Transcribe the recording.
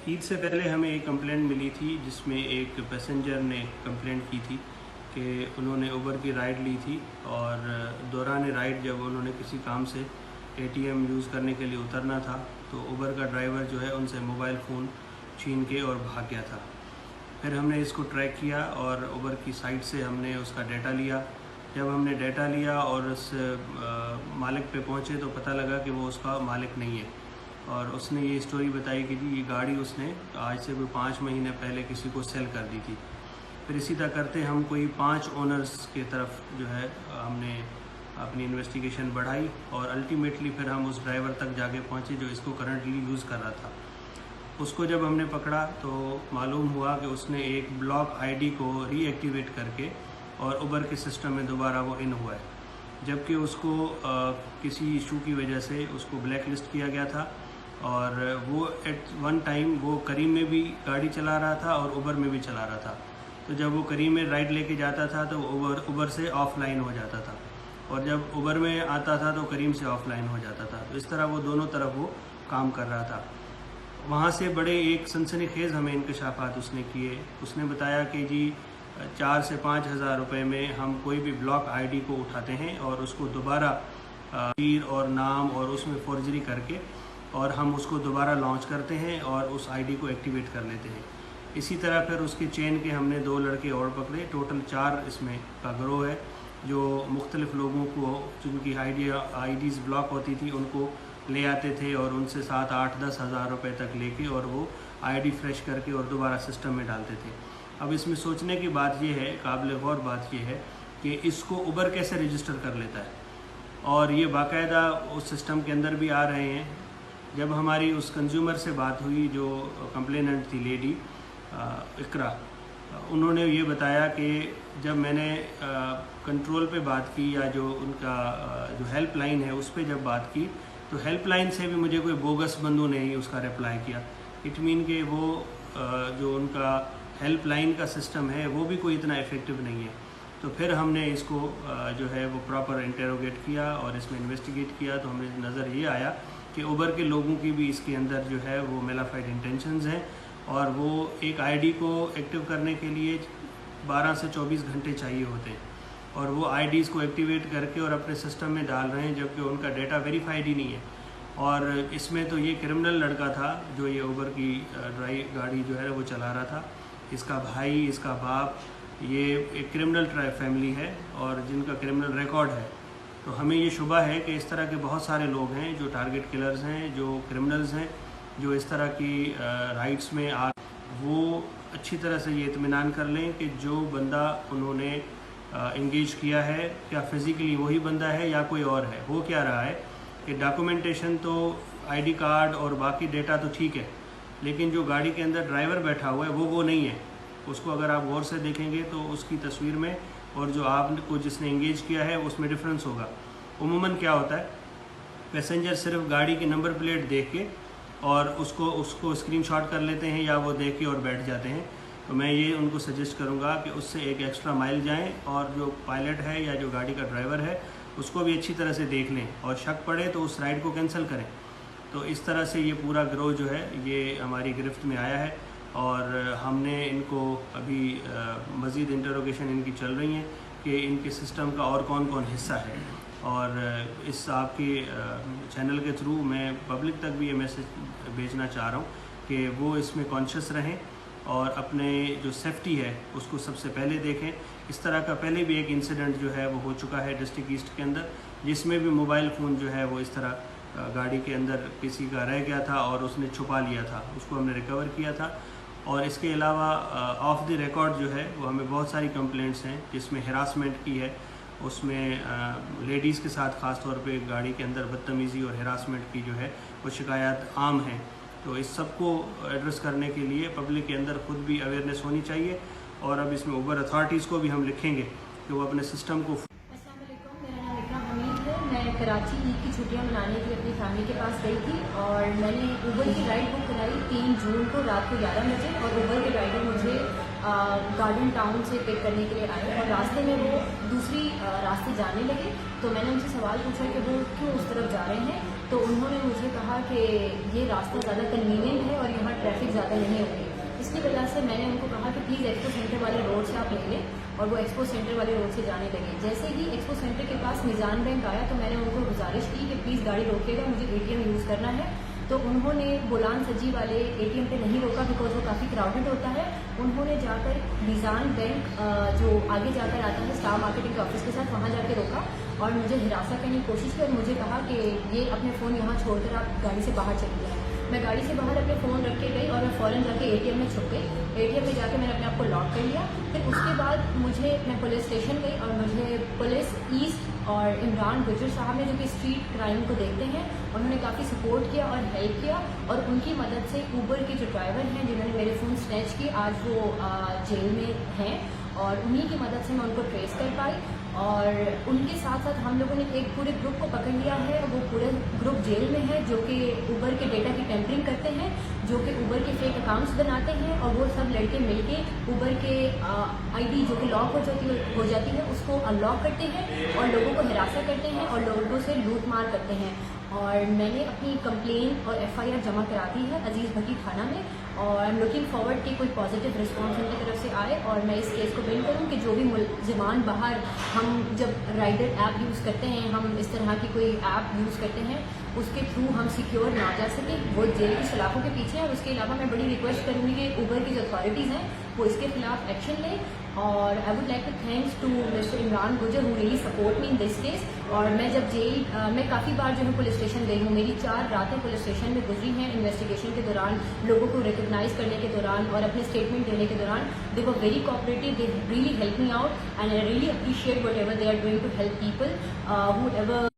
ईद से पहले हमें एक कंप्लेंट मिली थी जिसमें एक पैसेंजर ने कंप्लेंट की थी कि उन्होंने उबर की राइड ली थी और दौरान राइड जब उन्होंने किसी काम से एटीएम यूज़ करने के लिए उतरना था तो उबर का ड्राइवर जो है उनसे मोबाइल फ़ोन छीन के और भाग गया था। फिर हमने इसको ट्रैक किया और उबर की साइट से हमने उसका डाटा लिया। जब हमने डाटा लिया और उस मालिक पे पहुँचे तो पता लगा कि वो उसका मालिक नहीं है और उसने ये स्टोरी बताई कि जी ये गाड़ी उसने आज से कोई 5 महीने पहले किसी को सेल कर दी थी। फिर इसी तरह करते हम कोई 5 ओनर्स की तरफ जो है हमने अपनी इन्वेस्टिगेशन बढ़ाई और अल्टीमेटली फिर हम उस ड्राइवर तक जाके पहुँचे जो इसको करंटली यूज़ कर रहा था। उसको जब हमने पकड़ा तो मालूम हुआ कि उसने एक ब्लॉक आईडी को रीएक्टिवेट करके और उबर के सिस्टम में दोबारा वो इन हुआ है, जबकि उसको किसी इशू की वजह से उसको ब्लैक लिस्ट किया गया था और वो एट वन टाइम वो करीम में भी गाड़ी चला रहा था और उबर में भी चला रहा था। तो जब वो करीम में राइड लेके जाता था तो उबर से ऑफलाइन हो जाता था और जब उबर में आता था तो करीम से ऑफलाइन हो जाता था। तो इस तरह वो दोनों तरफ वो काम कर रहा था। वहाँ से बड़े एक सनसनीखेज़ हमें इंकशाफात उसने किए। उसने बताया कि जी 4 से 5 हज़ार रुपये में हम कोई भी ब्लॉक आईडी को उठाते हैं और उसको दोबारा तीर और नाम और उसमें फॉर्जरी करके और हम उसको दोबारा लॉन्च करते हैं और उस आईडी को एक्टिवेट कर लेते हैं। इसी तरह फिर उसके चेन के हमने 2 लड़के और पकड़े। टोटल 4 इसमें का गिरोह है जो मुख्तलिफ़ लोगों को जिनकी आईडीज़ ब्लॉक होती थी उनको ले आते थे और उनसे 7, 8, 10 हज़ार रुपये तक लेके और वो आईडी फ्रेश करके और दोबारा सिस्टम में डालते थे। अब इसमें सोचने की बात यह है, काबिल गौर बात यह है कि इसको उबर कैसे रजिस्टर कर लेता है और ये बाकायदा उस सिस्टम के अंदर भी आ रहे हैं। जब हमारी उस कंज्यूमर से बात हुई जो कंप्लेनेंट थी लेडी इकरा, उन्होंने ये बताया कि जब मैंने कंट्रोल पे बात की या जो उनका जो हेल्पलाइन है उस पर जब बात की तो हेल्पलाइन से भी मुझे कोई बोगस बंदू ने ही उसका रिप्लाई किया। इट मीन कि वो जो उनका हेल्पलाइन का सिस्टम है वो भी कोई इतना इफ़ेक्टिव नहीं है। तो फिर हमने इसको जो है वो प्रॉपर इंटेरोगेट किया और इसमें इन्वेस्टिगेट किया तो हमें नज़र ये आया कि उबर के लोगों की भी इसके अंदर जो है वो मेलाफाइड इंटेंशंस हैं और वो एक आईडी को एक्टिव करने के लिए 12 से 24 घंटे चाहिए होते हैं और वो आईडीज़ को एक्टिवेट करके और अपने सिस्टम में डाल रहे हैं जबकि उनका डेटा वेरीफाइड ही नहीं है। और इसमें तो ये क्रिमिनल लड़का था जो ये उबर की गाड़ी जो है वो चला रहा था। इसका भाई, इसका बाप, ये एक क्रिमिनल फैमिली है और जिनका क्रिमिनल रिकॉर्ड है। तो हमें ये शुबा है कि इस तरह के बहुत सारे लोग हैं जो टारगेट किलर्स हैं, जो क्रिमिनल्स हैं, जो इस तरह की राइड्स में वो अच्छी तरह से ये इत्मीनान कर लें कि जो बंदा उन्होंने इंगेज किया है क्या फ़िज़िकली वही बंदा है या कोई और है। हो क्या रहा है कि डॉक्यूमेंटेशन तो आईडी कार्ड और बाकी डेटा तो ठीक है, लेकिन जो गाड़ी के अंदर ड्राइवर बैठा हुआ है वो नहीं है। उसको अगर आप गौर से देखेंगे तो उसकी तस्वीर में और जो आपको जिसने इंगेज किया है उसमें डिफरेंस होगा। उमूमन क्या होता है, पैसेंजर सिर्फ गाड़ी की नंबर प्लेट देख के और उसको स्क्रीनशॉट कर लेते हैं या वो देख के और बैठ जाते हैं। तो मैं ये उनको सजेस्ट करूँगा कि उससे एक एक्स्ट्रा माइल जाएं और जो पायलट है या जो गाड़ी का ड्राइवर है उसको भी अच्छी तरह से देख लें और शक पड़े तो उस राइड को कैंसिल करें। तो इस तरह से ये पूरा गिरोह जो है ये हमारी गिरफ्त में आया है और हमने इनको अभी मज़ीद इंटरोगेशन इनकी चल रही हैं कि इनके सिस्टम का और कौन कौन हिस्सा है। और इस आपके चैनल के थ्रू मैं पब्लिक तक भी ये मैसेज भेजना चाह रहा हूँ कि वो इसमें कॉन्शियस रहें और अपने जो सेफ्टी है उसको सबसे पहले देखें। इस तरह का पहले भी एक इंसिडेंट जो है वो हो चुका है डिस्ट्रिक्ट ईस्ट के अंदर, जिसमें भी मोबाइल फ़ोन जो है वो इस तरह गाड़ी के अंदर किसी का रह गया था और उसने छुपा लिया था, उसको हमने रिकवर किया था। और इसके अलावा ऑफ द रिकॉर्ड जो है वो हमें बहुत सारी कंप्लेंट्स हैं जिसमें हरासमेंट की है, उसमें लेडीज़ के साथ ख़ास तौर पे गाड़ी के अंदर बदतमीज़ी और हरासमेंट की जो है वो शिकायत आम है। तो इस सब को एड्रेस करने के लिए पब्लिक के अंदर खुद भी अवेयरनेस होनी चाहिए और अब इसमें उबर अथॉरिटीज़ को भी हम लिखेंगे कि वो अपने सिस्टम को। अस्सलाम वालेकुम, मेरा नाम इकरा हमीद है। मैं कराची ईद की छुट्टियां मनाने के लिए अपनी फैमिली के पास गई थी और मैंने उबर की राइड बुक कराई 3 जून को रात को 11 बजे और उबर के ड्राइवर मुझे गार्डन टाउन से पिक करने के लिए आए और रास्ते में वो दूसरी रास्ते जाने लगे। तो मैंने उनसे सवाल पूछा कि वो क्यों उस तरफ जा रहे हैं तो उन्होंने मुझे कहा कि ये रास्ता ज़्यादा कन्वीनियंट है और यहाँ ट्रैफिक ज़्यादा नहीं होगी। इसकी वजह से मैंने उनको कहा कि प्लीज़ एक्सपो सेंटर वाले रोड से आप ले लें और वो एक्सपो सेंटर वाले रोड से जाने लगे। जैसे ही एक्सपो सेंटर के पास मिजान बैंक आया तो मैंने उनको गुजारिश की कि प्लीज़ गाड़ी रोकिएगा, मुझे ATM यूज़ करना है। तो उन्होंने बोलान सजी वाले ATM पे नहीं रोका बिकॉज वो काफ़ी क्राउडेड होता है। उन्होंने जाकर मिजान बैंक जो आगे जाकर आता है स्टार मार्केटिंग के ऑफिस के साथ, वहाँ जाके रोका और मुझे हिरासत करने की कोशिश की और मुझे कहा कि ये अपने फ़ोन यहाँ छोड़कर आप गाड़ी से बाहर चली जाए। मैं गाड़ी से बाहर अपने फ़ोन रख के गई और मैं फ़ौरन जाके ATM में छुप गई। ATM में जाके मैंने अपने आप को लॉक कर लिया। फिर उसके बाद मैं पुलिस स्टेशन गई और मुझे पुलिस ईस्ट और इमरान गुजर साहब ने, जो कि स्ट्रीट क्राइम को देखते हैं, उन्होंने काफ़ी सपोर्ट किया और हेल्प किया और उनकी मदद से ऊबर के जो ड्राइवर हैं जिन्होंने मेरे फ़ोन स्नैच किए, आज वो जेल में हैं और उन्हीं की मदद से मैं उनको ट्रेस कर पाई। और उनके साथ साथ हम लोगों ने एक पूरे ग्रुप को पकड़ लिया है और वो पूरे ग्रुप जेल में है जो कि ऊबर के डेटा की टेम्परिंग करते हैं, जो कि ऊबर के फेक अकाउंट्स बनाते हैं और वो सब लड़के मिलके ऊबर के ID जो कि लॉक हो जाती है उसको अनलॉक करते हैं और लोगों को हिरासत करते हैं और लोगों से लूट मार करते हैं। और मैंने अपनी कंप्लेन और FIR जमा करा दी है अजीज़ भट्टी थाना में और आई एम लुकिंग फॉरवर्ड कि कोई पॉजिटिव रिस्पॉन्स उनकी तरफ से आए और मैं इस केस को विन करूं कि जो भी मुलजिमान बाहर, हम जब राइडर ऐप यूज़ करते हैं, हम इस तरह की कोई ऐप यूज़ करते हैं, उसके थ्रू हम सिक्योर ना जा सके, वो जेल की सलाखों के पीछे है। और उसके अलावा मैं बड़ी रिक्वेस्ट करूँगी कि ऊबर की जो अथॉरिटीज़ हैं वो इसके खिलाफ एक्शन लें। और I would like to thanks to mister Imran Gujar who really support me in this case. और मैं जब मैं काफ़ी बार जो है पुलिस स्टेशन गई हूँ, मेरी 4 रातें पुलिस स्टेशन में गुजरी हैं इन्वेस्टिगेशन के दौरान, लोगों को रिकग्नाइज करने के दौरान और अपने स्टेटमेंट देने के दौरान। They were very cooperative, they really help me out and I really appreciate whatever they are doing to help people who ever